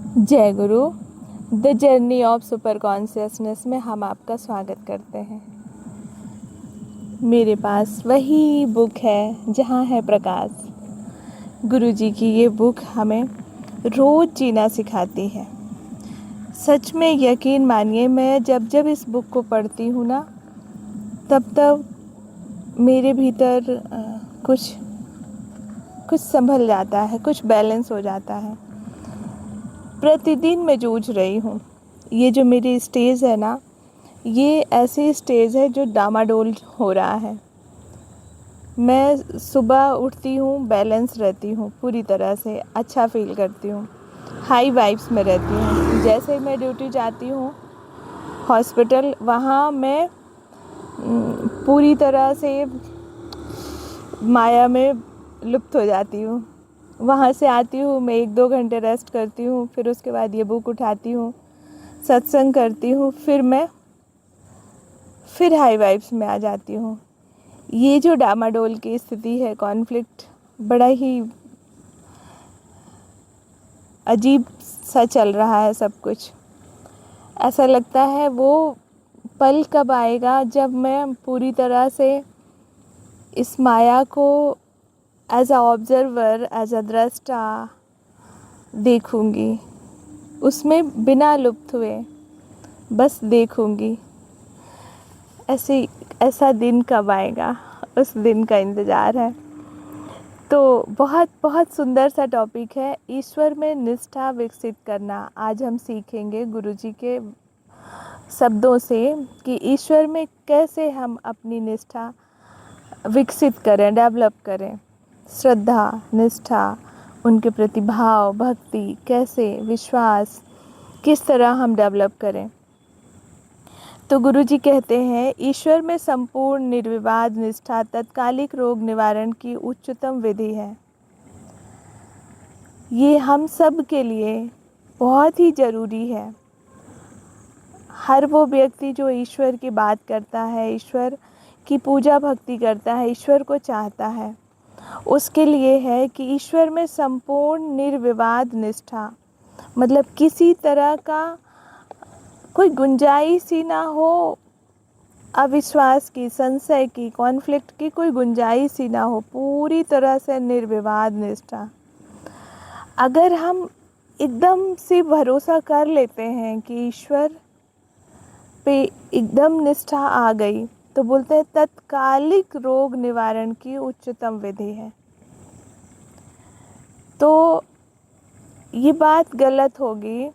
जय गुरु। The journey of super consciousness में हम आपका स्वागत करते हैं। मेरे पास वही बुक है जहाँ है प्रकाश। गुरु जी की ये बुक हमें रोज़ जीना सिखाती है। सच में यकीन मानिए, मैं जब जब इस बुक को पढ़ती हूँ ना, तब तब मेरे भीतर कुछ संभल जाता है, कुछ बैलेंस हो जाता है। प्रतिदिन मैं जूझ रही हूँ। ये जो मेरी स्टेज है ना, ये ऐसी स्टेज है जो डामाडोल हो रहा है। मैं सुबह उठती हूँ, बैलेंस रहती हूँ, पूरी तरह से अच्छा फील करती हूँ, हाई वाइब्स में रहती हूँ। जैसे ही मैं ड्यूटी जाती हूँ हॉस्पिटल, वहाँ मैं पूरी तरह से माया में लुप्त हो जाती हूँ। वहाँ से आती हूँ, मैं 1-2 घंटे रेस्ट करती हूँ, फिर उसके बाद ये बुक उठाती हूँ, सत्संग करती हूँ, फिर हाई वाइब्स में आ जाती हूँ। ये जो डामाडोल की स्थिति है, कॉन्फ्लिक्ट, बड़ा ही अजीब सा चल रहा है सब कुछ। ऐसा लगता है वो पल कब आएगा जब मैं पूरी तरह से इस माया को as a observer, as a दृष्टा देखूंगी, उसमें बिना लुप्त हुए बस देखूंगी। ऐसा दिन कब आएगा, उस दिन का इंतज़ार है। तो बहुत बहुत सुंदर सा टॉपिक है, ईश्वर में निष्ठा विकसित करना। आज हम सीखेंगे गुरुजी के शब्दों से कि ईश्वर में कैसे हम अपनी निष्ठा विकसित करें, डेवलप करें। श्रद्धा, निष्ठा, उनके प्रति भाव, भक्ति, कैसे, विश्वास किस तरह हम डेवलप करें। तो गुरुजी कहते हैं, ईश्वर में संपूर्ण निर्विवाद निष्ठा तत्कालिक रोग निवारण की उच्चतम विधि है। ये हम सब के लिए बहुत ही ज़रूरी है। हर वो व्यक्ति जो ईश्वर की बात करता है, ईश्वर की पूजा भक्ति करता है, ईश्वर को चाहता है, उसके लिए है कि ईश्वर में संपूर्ण निर्विवाद निष्ठा, मतलब किसी तरह का कोई गुंजाइश ही ना हो, अविश्वास की, संशय की, कॉन्फ्लिक्ट की कोई गुंजाइश ही ना हो, पूरी तरह से निर्विवाद निष्ठा। अगर हम एकदम से भरोसा कर लेते हैं कि ईश्वर पे एकदम निष्ठा आ गई, तो बोलते हैं तत्कालिक रोग निवारण की उच्चतम विधि है। तो ये बात गलत होगी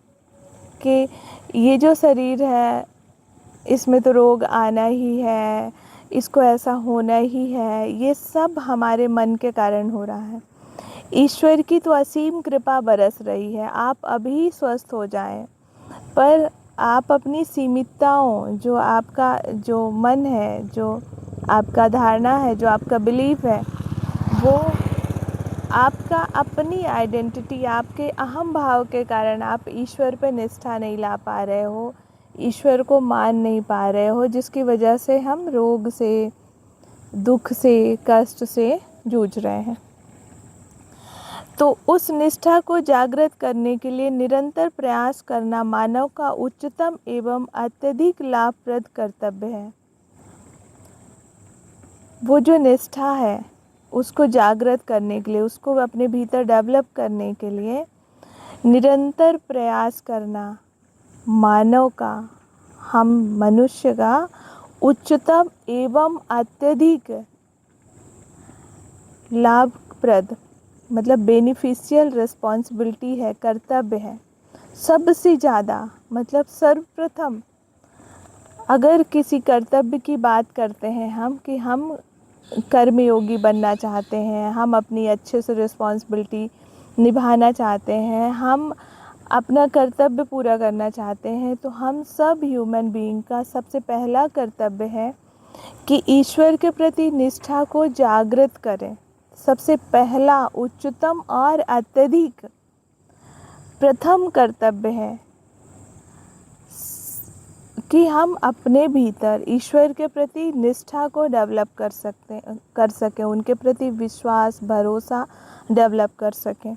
कि ये जो शरीर है इसमें तो रोग आना ही है, इसको ऐसा होना ही है। ये सब हमारे मन के कारण हो रहा है। ईश्वर की तो असीम कृपा बरस रही है, आप अभी स्वस्थ हो जाएं, पर आप अपनी सीमितताओं, जो आपका जो मन है, जो आपका धारणा है, जो आपका बिलीफ है, वो आपका अपनी आइडेंटिटी, आपके अहम भाव के कारण आप ईश्वर पे निष्ठा नहीं ला पा रहे हो, ईश्वर को मान नहीं पा रहे हो, जिसकी वजह से हम रोग से, दुख से, कष्ट से जूझ रहे हैं। तो उस निष्ठा को जागृत करने के लिए निरंतर प्रयास करना मानव का उच्चतम एवं अत्यधिक लाभप्रद कर्तव्य है। वो जो निष्ठा है उसको जागृत करने के लिए, उसको अपने भीतर डेवलप करने के लिए निरंतर प्रयास करना मानव का, हम मनुष्य का उच्चतम एवं अत्यधिक लाभप्रद, मतलब बेनिफिशियल रिस्पॉन्सिबिलिटी है, कर्तव्य है। सबसे ज़्यादा, मतलब सर्वप्रथम अगर किसी कर्तव्य की बात करते हैं हम, कि हम कर्मयोगी बनना चाहते हैं, हम अपनी अच्छे से रिस्पॉन्सिबिलिटी निभाना चाहते हैं, हम अपना कर्तव्य पूरा करना चाहते हैं, तो हम सब ह्यूमन बीइंग का सबसे पहला कर्तव्य है कि ईश्वर के प्रति निष्ठा को जागृत करें। सबसे पहला, उच्चतम और अत्यधिक प्रथम कर्तव्य है कि हम अपने भीतर ईश्वर के प्रति निष्ठा को डेवलप कर सकें, उनके प्रति विश्वास, भरोसा डेवलप कर सकें।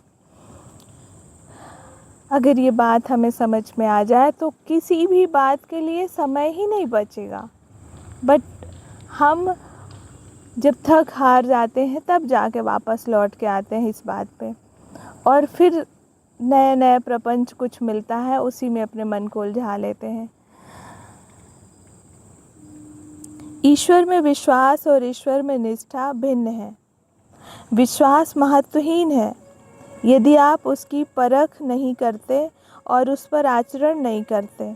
अगर ये बात हमें समझ में आ जाए तो किसी भी बात के लिए समय ही नहीं बचेगा। बट हम जब थक हार जाते हैं तब जाके वापस लौट के आते हैं इस बात पे, और फिर नए नए प्रपंच कुछ मिलता है, उसी में अपने मन को उलझा लेते हैं। ईश्वर में विश्वास और ईश्वर में निष्ठा भिन्न है। विश्वास महत्वहीन है यदि आप उसकी परख नहीं करते और उस पर आचरण नहीं करते।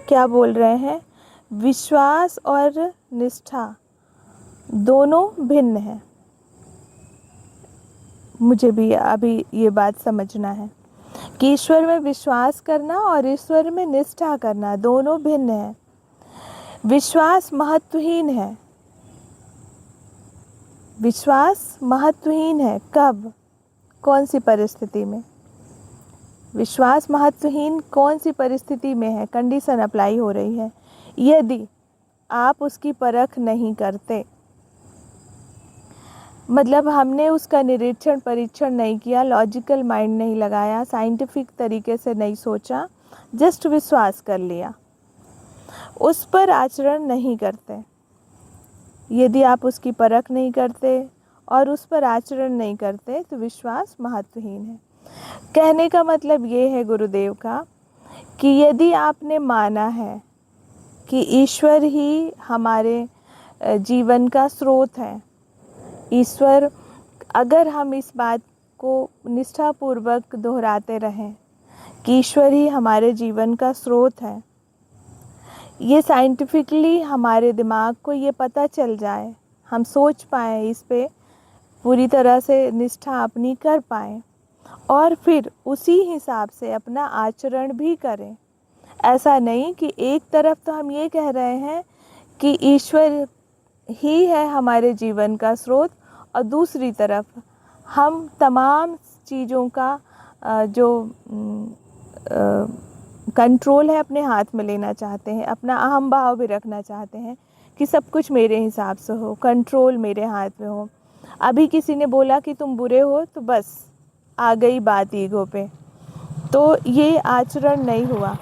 क्या बोल रहे हैं? विश्वास और निष्ठा दोनों भिन्न है। मुझे भी अभी ये बात समझना है कि ईश्वर में विश्वास करना और ईश्वर में निष्ठा करना दोनों भिन्न है। विश्वास महत्वहीन है। विश्वास महत्वहीन है कब, कौन सी परिस्थिति में? विश्वास महत्वहीन कौन सी परिस्थिति में है? कंडीशन अप्लाई हो रही है यदि आप उसकी परख नहीं करते, मतलब हमने उसका निरीक्षण परीक्षण नहीं किया, लॉजिकल माइंड नहीं लगाया, साइंटिफिक तरीके से नहीं सोचा, जस्ट विश्वास कर लिया, उस पर आचरण नहीं करते। यदि आप उसकी परख नहीं करते और उस पर आचरण नहीं करते तो विश्वास महत्वहीन है। कहने का मतलब ये है गुरुदेव का कि यदि आपने माना है कि ईश्वर ही हमारे जीवन का स्रोत है, ईश्वर, अगर हम इस बात को निष्ठापूर्वक दोहराते रहें कि ईश्वर ही हमारे जीवन का स्रोत है, ये साइंटिफिकली हमारे दिमाग को ये पता चल जाए, हम सोच पाएँ, इस पे पूरी तरह से निष्ठा अपनी कर पाएँ और फिर उसी हिसाब से अपना आचरण भी करें। ऐसा नहीं कि एक तरफ तो हम ये कह रहे हैं कि ईश्वर ही है हमारे जीवन का स्रोत और दूसरी तरफ हम तमाम चीज़ों का जो कंट्रोल है अपने हाथ में लेना चाहते हैं, अपना अहम भाव भी रखना चाहते हैं कि सब कुछ मेरे हिसाब से हो, कंट्रोल मेरे हाथ में हो। अभी किसी ने बोला कि तुम बुरे हो तो बस आ गई बात ईगो पे, तो ये आचरण नहीं हुआ।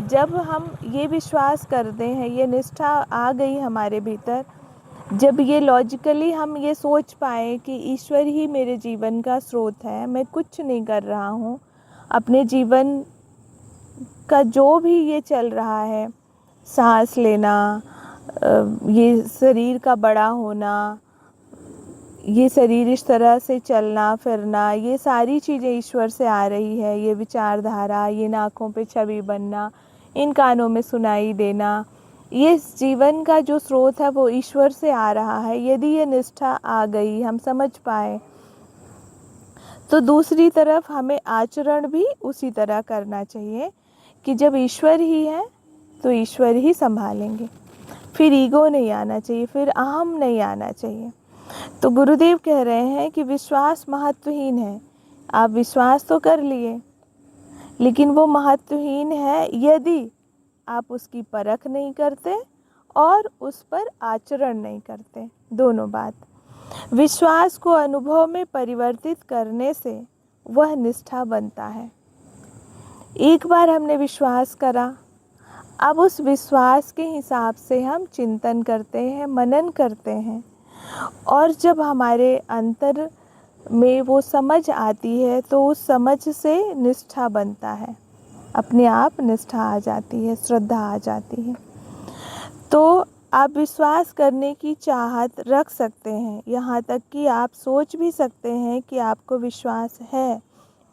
जब हम ये विश्वास करते हैं, ये निष्ठा आ गई हमारे भीतर, जब ये लॉजिकली हम ये सोच पाए कि ईश्वर ही मेरे जीवन का स्रोत है, मैं कुछ नहीं कर रहा हूँ, अपने जीवन का जो भी ये चल रहा है, सांस लेना, ये शरीर का बड़ा होना, ये शरीर इस तरह से चलना फिरना, ये सारी चीज़ें ईश्वर से आ रही है। ये विचारधारा, ये आँखों पे छवि बनना, इन कानों में सुनाई देना, ये जीवन का जो स्रोत है वो ईश्वर से आ रहा है। यदि ये निष्ठा आ गई, हम समझ पाए, तो दूसरी तरफ हमें आचरण भी उसी तरह करना चाहिए कि जब ईश्वर ही है तो ईश्वर ही संभालेंगे। फिर ईगो नहीं आना चाहिए, फिर अहम नहीं आना चाहिए। तो गुरुदेव कह रहे हैं कि विश्वास महत्वहीन है। आप विश्वास तो कर लिए, लेकिन वो महत्वहीन है यदि आप उसकी परख नहीं करते और उस पर आचरण नहीं करते। दोनों बात। विश्वास को अनुभव में परिवर्तित करने से वह निष्ठा बनता है। एक बार हमने विश्वास करा, अब उस विश्वास के हिसाब से हम चिंतन करते हैं, मनन करते हैं, और जब हमारे अंतर में वो समझ आती है तो उस समझ से निष्ठा बनता है, अपने आप निष्ठा आ जाती है, श्रद्धा आ जाती है। तो आप विश्वास करने की चाहत रख सकते हैं, यहाँ तक कि आप सोच भी सकते हैं कि आपको विश्वास है,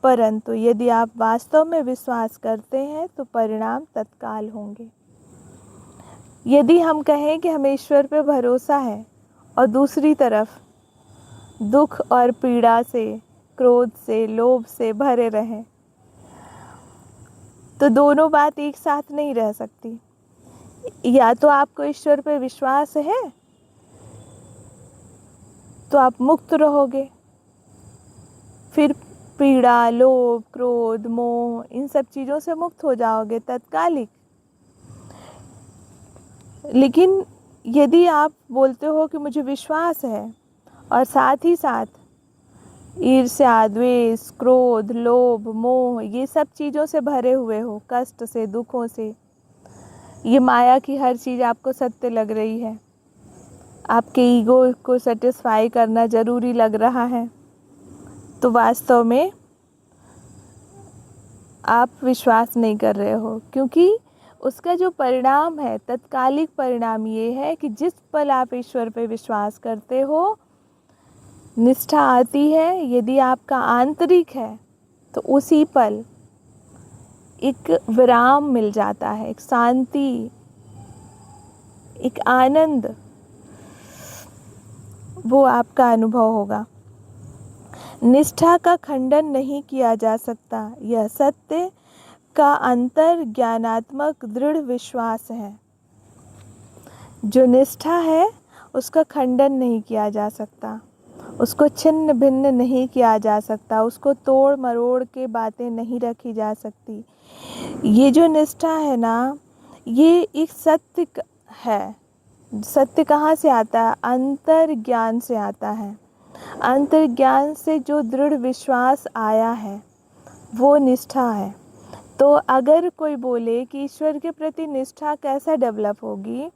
परंतु यदि आप वास्तव में विश्वास करते हैं तो परिणाम तत्काल होंगे। यदि हम कहें कि हमें ईश्वर पे भरोसा है और दूसरी तरफ दुख और पीड़ा से, क्रोध से, लोभ से भरे रहें, तो दोनों बात एक साथ नहीं रह सकती। या तो आपको ईश्वर पे विश्वास है तो आप मुक्त रहोगे, फिर पीड़ा, लोभ, क्रोध, मोह, इन सब चीज़ों से मुक्त हो जाओगे तत्कालिक। लेकिन यदि आप बोलते हो कि मुझे विश्वास है और साथ ही साथ ईर्ष्या, द्वेष, क्रोध, लोभ, मोह, ये सब चीज़ों से भरे हुए हो, कष्ट से, दुखों से, ये माया की हर चीज़ आपको सत्य लग रही है, आपके ईगो को सेटिस्फाई करना ज़रूरी लग रहा है, तो वास्तव में आप विश्वास नहीं कर रहे हो, क्योंकि उसका जो परिणाम है, तत्कालिक परिणाम ये है कि जिस पल आप ईश्वर पे विश्वास करते हो, निष्ठा आती है, यदि आपका आंतरिक है तो उसी पल एक विराम मिल जाता है, एक शांति, एक आनंद, वो आपका अनुभव होगा। निष्ठा का खंडन नहीं किया जा सकता, यह सत्य का अंतर ज्ञानात्मक दृढ़ विश्वास है। जो निष्ठा है उसका खंडन नहीं किया जा सकता, उसको छिन्न भिन्न नहीं किया जा सकता, उसको तोड़ मरोड़ के बातें नहीं रखी जा सकती। ये जो निष्ठा है ना, ये एक सत्य है। सत्य कहाँ से आता है? अंतर ज्ञान से आता है। अंतर ज्ञान से जो दृढ़ विश्वास आया है वो निष्ठा है। तो अगर कोई बोले कि ईश्वर के प्रति निष्ठा कैसा डेवलप होगी,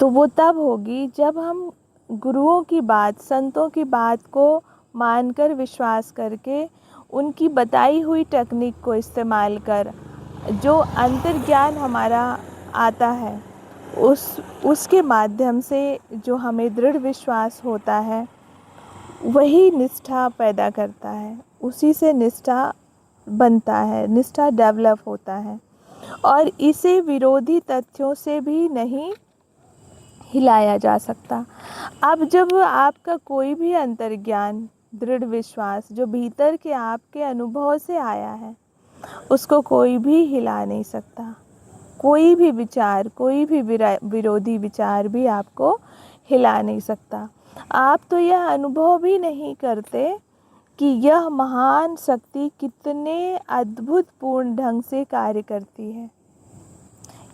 तो वो तब होगी जब हम गुरुओं की बात, संतों की बात को मानकर, विश्वास करके, उनकी बताई हुई टेक्निक को इस्तेमाल कर जो अंतर्ज्ञान हमारा आता है, उसके माध्यम से जो हमें दृढ़ विश्वास होता है, वही निष्ठा पैदा करता है, उसी से निष्ठा बनता है, निष्ठा डेवलप होता है। और इसे विरोधी तथ्यों से भी नहीं हिलाया जा सकता। अब जब आपका कोई भी अंतर्ज्ञान, दृढ़ विश्वास जो भीतर के आपके अनुभव से आया है, उसको कोई भी हिला नहीं सकता। कोई भी विचार, कोई भी विरोधी विचार भी आपको हिला नहीं सकता। आप तो यह अनुभव भी नहीं करते कि यह महान शक्ति कितने अद्भुतपूर्ण ढंग से कार्य करती है।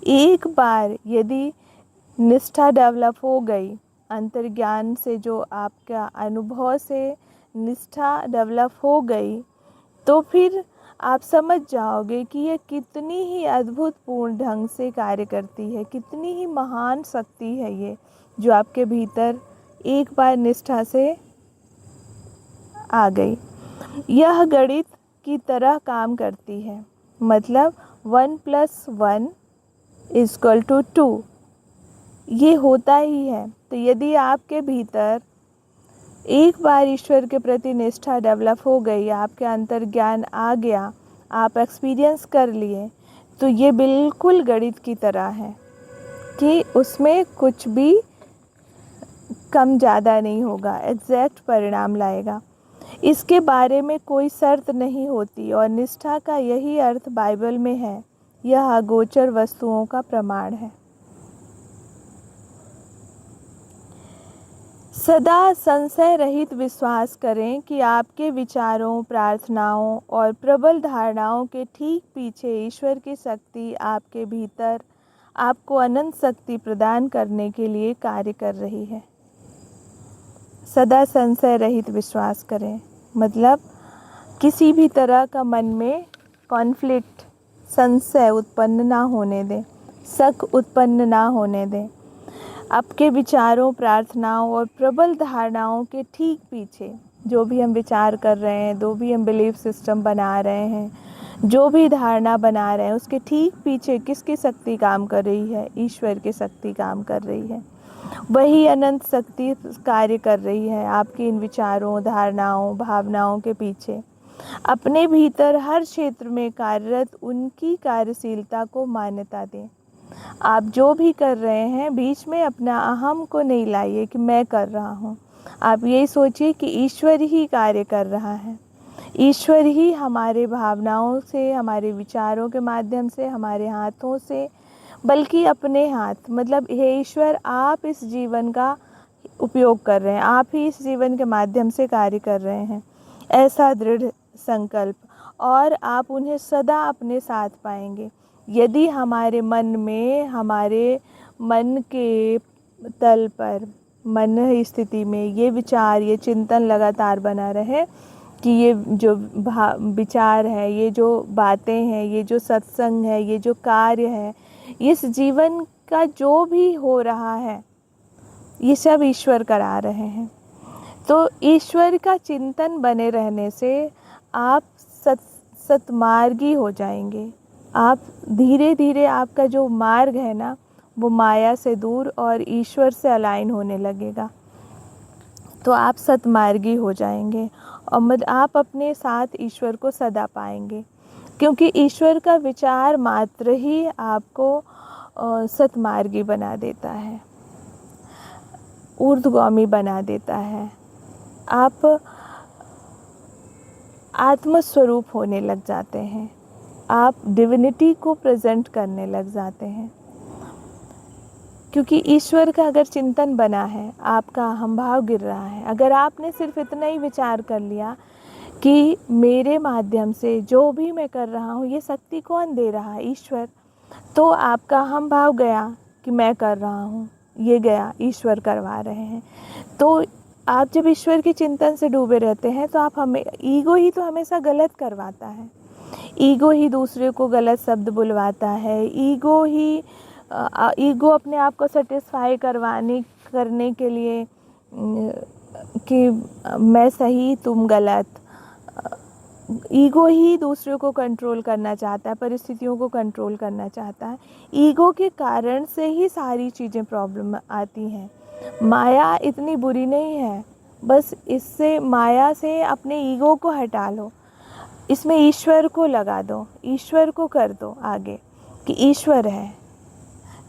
एक बार यदि निष्ठा डेवलप हो गई, अंतर्ज्ञान से जो आपका अनुभव से निष्ठा डेवलप हो गई, तो फिर आप समझ जाओगे कि यह कितनी ही अद्भुतपूर्ण ढंग से कार्य करती है, कितनी ही महान शक्ति है ये, जो आपके भीतर एक बार निष्ठा से आ गई। यह गणित की तरह काम करती है, मतलब 1 + 1 = 2, ये होता ही है। तो यदि आपके भीतर एक बार ईश्वर के प्रति निष्ठा डेवलप हो गई, आपके अंतर्ज्ञान आ गया, आप एक्सपीरियंस कर लिए, तो ये बिल्कुल गणित की तरह है कि उसमें कुछ भी कम ज़्यादा नहीं होगा, एग्जैक्ट परिणाम लाएगा। इसके बारे में कोई शर्त नहीं होती, और निष्ठा का यही अर्थ बाइबल में है, यह अगोचर वस्तुओं का प्रमाण है। सदा संशय रहित विश्वास करें कि आपके विचारों, प्रार्थनाओं और प्रबल धारणाओं के ठीक पीछे ईश्वर की शक्ति आपके भीतर आपको अनंत शक्ति प्रदान करने के लिए कार्य कर रही है। सदा संशय रहित विश्वास करें, मतलब किसी भी तरह का मन में कॉन्फ्लिक्ट, संशय उत्पन्न ना होने दें, शक उत्पन्न ना होने दें। आपके विचारों, प्रार्थनाओं और प्रबल धारणाओं के ठीक पीछे, जो भी हम विचार कर रहे हैं, जो भी हम बिलीफ सिस्टम बना रहे हैं, जो भी धारणा बना रहे हैं, उसके ठीक पीछे किसकी शक्ति काम कर रही है? ईश्वर की शक्ति काम कर रही है। वही अनंत शक्ति कार्य कर रही है आपके इन विचारों, धारणाओं, भावनाओं के पीछे। अपने भीतर हर क्षेत्र में कार्यरत उनकी कार्यशीलता को मान्यता दें। आप जो भी कर रहे हैं, बीच में अपना अहम को नहीं लाइए कि मैं कर रहा हूँ। आप यही सोचिए कि ईश्वर ही कार्य कर रहा है। ईश्वर ही हमारे भावनाओं से, हमारे विचारों के माध्यम से, हमारे हाथों से, बल्कि अपने हाथ, मतलब हे ईश्वर, आप इस जीवन का उपयोग कर रहे हैं, आप ही इस जीवन के माध्यम से कार्य कर रहे हैं, ऐसा दृढ़ संकल्प, और आप उन्हें सदा अपने साथ पाएंगे। यदि हमारे मन में, हमारे मन के तल पर, मन स्थिति में ये विचार, ये चिंतन लगातार बना रहे, कि ये जो विचार है, ये जो बातें हैं, ये जो सत्संग है, ये जो कार्य है, इस जीवन का जो भी हो रहा है, ये सब ईश्वर करा रहे हैं। तो ईश्वर का चिंतन बने रहने से आप सतमार्गी हो जाएंगे। आप धीरे धीरे आपका जो मार्ग है ना, वो माया से दूर और ईश्वर से अलाइन होने लगेगा। तो आप सतमार्गी हो जाएंगे और आप अपने साथ ईश्वर को सदा पाएंगे, क्योंकि ईश्वर का विचार मात्र ही आपको सतमार्गी बना देता है, ऊर्ध्वगामी बना देता है। आप आत्मस्वरूप होने लग जाते हैं, आप डिविनिटी को प्रेजेंट करने लग जाते हैं, क्योंकि ईश्वर का अगर चिंतन बना है, आपका अहंभाव गिर रहा है। अगर आपने सिर्फ इतना ही विचार कर लिया कि मेरे माध्यम से जो भी मैं कर रहा हूँ, ये शक्ति कौन दे रहा है? ईश्वर। तो आपका अहंभाव गया कि मैं कर रहा हूँ, ये गया, ईश्वर करवा रहे हैं। तो आप जब ईश्वर के चिंतन से डूबे रहते हैं तो आप ईगो ही तो हमेशा गलत करवाता है, ईगो ही दूसरे को गलत शब्द बुलवाता है, ईगो अपने आप को सेटिस्फाई करने के लिए कि मैं सही तुम गलत, ईगो ही दूसरों को कंट्रोल करना चाहता है, परिस्थितियों को कंट्रोल करना चाहता है। ईगो के कारण से ही सारी चीज़ें प्रॉब्लम आती हैं। माया इतनी बुरी नहीं है, बस इससे माया से अपने ईगो को हटा लो, इसमें ईश्वर को लगा दो, ईश्वर को कर दो आगे कि ईश्वर है,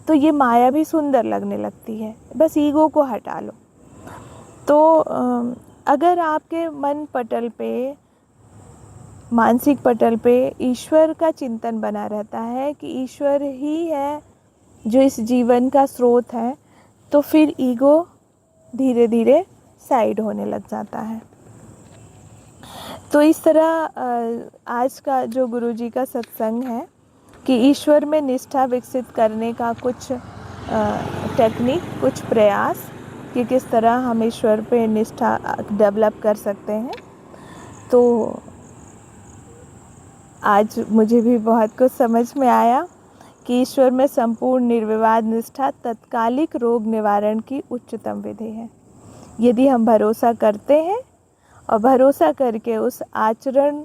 तो ये माया भी सुंदर लगने लगती है। बस ईगो को हटा लो। तो अगर आपके मन पटल पे, मानसिक पटल पे ईश्वर का चिंतन बना रहता है कि ईश्वर ही है जो इस जीवन का स्रोत है, तो फिर ईगो धीरे धीरे साइड होने लग जाता है। तो इस तरह आज का जो गुरुजी का सत्संग है कि ईश्वर में निष्ठा विकसित करने का कुछ टेक्निक, कुछ प्रयास कि किस तरह हम ईश्वर पे निष्ठा डेवलप कर सकते हैं। तो आज मुझे भी बहुत कुछ समझ में आया कि ईश्वर में संपूर्ण निर्विवाद निष्ठा तत्कालिक रोग निवारण की उच्चतम विधि है। यदि हम भरोसा करते हैं और भरोसा करके उस आचरण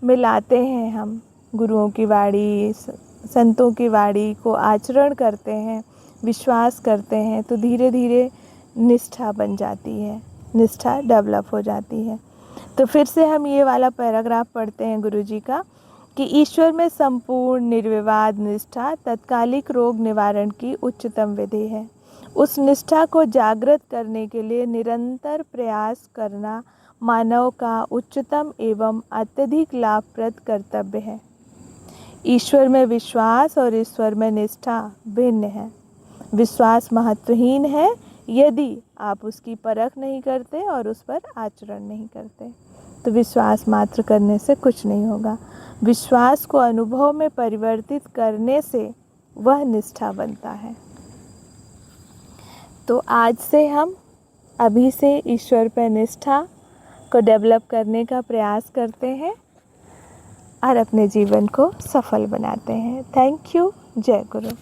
में लाते हैं, हम गुरुओं की वाणी, संतों की वाणी को आचरण करते हैं, विश्वास करते हैं, तो धीरे धीरे निष्ठा बन जाती है, निष्ठा डेवलप हो जाती है। तो फिर से हम ये वाला पैराग्राफ पढ़ते हैं गुरुजी का कि ईश्वर में संपूर्ण निर्विवाद निष्ठा तत्कालिक रोग निवारण की उच्चतम विधि है। उस निष्ठा को जागृत करने के लिए निरंतर प्रयास करना मानव का उच्चतम एवं अत्यधिक लाभप्रद कर्तव्य है। ईश्वर में विश्वास और ईश्वर में निष्ठा भिन्न है। विश्वास महत्वहीन है यदि आप उसकी परख नहीं करते और उस पर आचरण नहीं करते। तो विश्वास मात्र करने से कुछ नहीं होगा। विश्वास को अनुभव में परिवर्तित करने से वह निष्ठा बनता है। तो आज से हम अभी से ईश्वर पर निष्ठा को डेवलप करने का प्रयास करते हैं और अपने जीवन को सफल बनाते हैं। Thank you. जय गुरु।